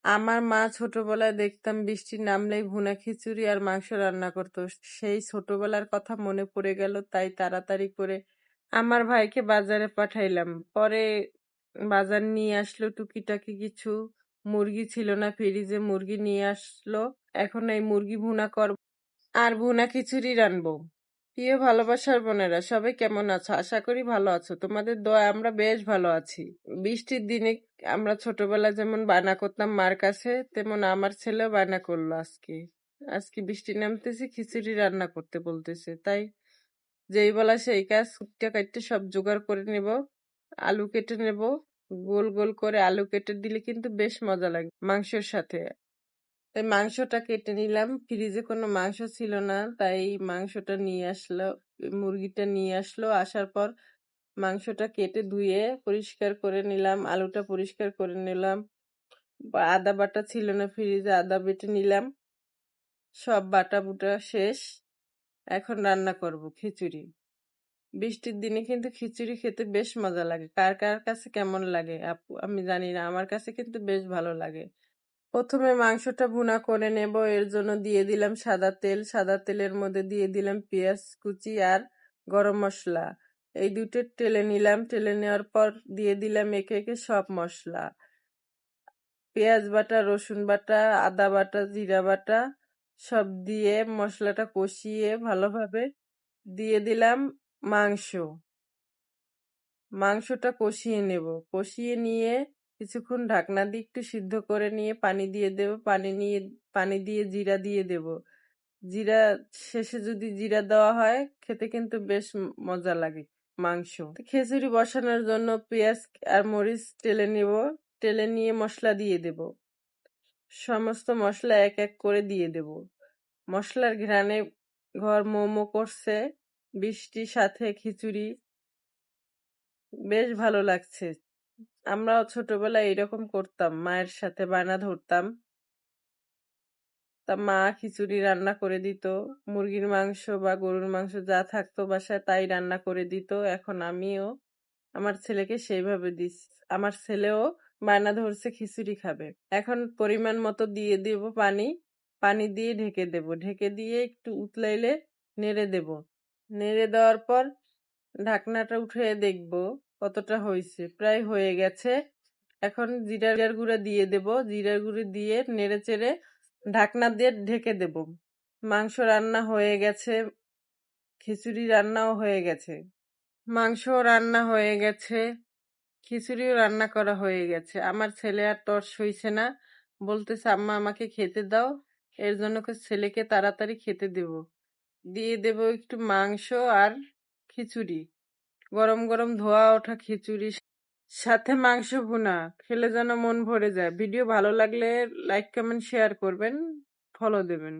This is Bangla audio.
আমার মা ছোটবেলায় দেখতাম বৃষ্টি নামলেই ভুনা খিচুড়ি আর মাংস রান্না করতো। সেই ছোটবেলার কথা মনে পড়ে গেল, তাই তাড়াতাড়ি করে আমার ভাইকে বাজারে পাঠাইলাম। পরে বাজার নিয়ে আসলো টুকিটাকি কিছু। মুরগি ছিল না ফ্রিজে, মুরগি নিয়ে আসলো। এখন এই মুরগি ভুনা করব আর ভুনা খিচুড়ি রানবো। প্রিয় ভালোবাসার বোনেরা, সবাই কেমন আছো? আশা করি ভালো আছো। তোমাদের দোয়া আমরা বেশ ভালো আছি। বৃষ্টির দিনে আমরা ছোটবেলায় যেমন বায়না করতাম মার কাছে, তেমন আমার ছেলেও বায়না করলো আজকে। আজকে বৃষ্টি নামতেছে, খিচুড়ি রান্না করতে বলতেছে। তাই যেই বলা সেই কাজ, কুটতে কাটতে সব জোগাড় করে নেব। আলু কেটে নেব, গোল গোল করে আলু কেটে দিলে কিন্তু বেশ মজা লাগে মাংসের সাথে। তাই মাংসটা কেটে নিলাম। ফ্রিজে কোনো মাংস ছিল না, তাই মাংসটা নিয়ে আসলো। মুরগিটা নিয়ে আসলো। আসার পর মাংসটা কেটে ধুয়ে পরিষ্কার করে নিলাম, আলুটা পরিষ্কার করে নিলাম। আদা বাটা ছিল না ফ্রিজে, আদা বেটে নিলাম। সব বাটা বুটা শেষ। এখন রান্না করব খিচুড়ি। বৃষ্টির দিনে কিন্তু খিচুড়ি খেতে বেশ মজা লাগে। কার কার কাছে কেমন লাগে আপু আমি জানি না, আমার কাছে কিন্তু বেশ ভালো লাগে। প্রথমে মাংসটা ভুনা করে নেব। এর জন্য দিয়ে দিলাম সাদা তেল। সাদা তেলের মধ্যে দিয়ে দিলাম পেঁয়াজ কুচি আর গরম মশলা। এই দুটো টেলে নিলাম। টেলে নেওয়ার পর দিয়ে দিলাম একে একে সব মশলা। পেঁয়াজ বাটা, রসুন বাটা, আদা বাটা, জিরা বাটা সব দিয়ে মশলাটা কষিয়ে ভালোভাবে দিয়ে দিলাম মাংস। মাংসটা কষিয়ে নেব। কষিয়ে নিয়ে কিছুক্ষণ ঢাকনা দিয়ে একটু সিদ্ধ করে নিয়ে পানি দিয়ে দেব। পানি দিয়ে জিরা দিয়ে দেব। জিরা শেষে যদি জিরা দেওয়া হয় খেতে কিন্তু বেশ মজা লাগে মাংস। খিচুড়ি বসানোর জন্য পেঁয়াজ আর মরিচ টেলে নিব। টেলে নিয়ে মশলা দিয়ে দেব। সমস্ত মশলা এক এক করে দিয়ে দেব। মশলার ঘ্রাণে ঘর মোমো করছে। বৃষ্টির সাথে খিচুড়ি বেশ ভালো লাগছে। আমরাও ছোটবেলায় এরকম করতাম, মায়ের সাথে বায়না ধরতাম। তা মা খিচুড়ি রান্না করে দিত। মুরগির মাংস বা গরুর মাংস যা থাকতো বাসায় তাই রান্না করে দিত। এখন আমিও আমার ছেলেকে সেইভাবে দিস। আমার ছেলেও বায়না ধরছে খিচুড়ি খাবে। এখন পরিমাণ মতো দিয়ে দেব পানি। পানি দিয়ে ঢেকে দেব। ঢেকে দিয়ে একটু উতলাইলে নেড়ে দেব। নেড়ে দেওয়ার পর ঢাকনাটা উঠে দেখব কতটা হয়েছে। প্রায় হয়ে গেছে। এখন জিরার গুঁড়া দিয়ে দেব। জিরার গুঁড়ো দিয়ে নেড়ে চেড়ে ঢাকনা দিয়ে ঢেকে দেব। মাংস রান্না হয়ে গেছে। খিচুড়ি রান্নাও হয়ে গেছে। মাংস রান্না হয়ে গেছে। খিচুড়িও রান্না করা হয়ে গেছে। আমার ছেলে আর তর সইছে না, বলতেছে আম্মা আমাকে খেতে দাও। এর জন্য ছেলেকে তাড়াতাড়ি খেতে দেব। দিয়ে দেব একটু মাংস আর খিচুড়ি। গরম গরম ধোয়া ওঠা খিচুড়ি সাথে মাংস ভুনা খেলে যেন মন ভরে যায়। ভিডিও ভালো লাগলে লাইক কমেন্ট শেয়ার করবেন, ফলো দেবেন।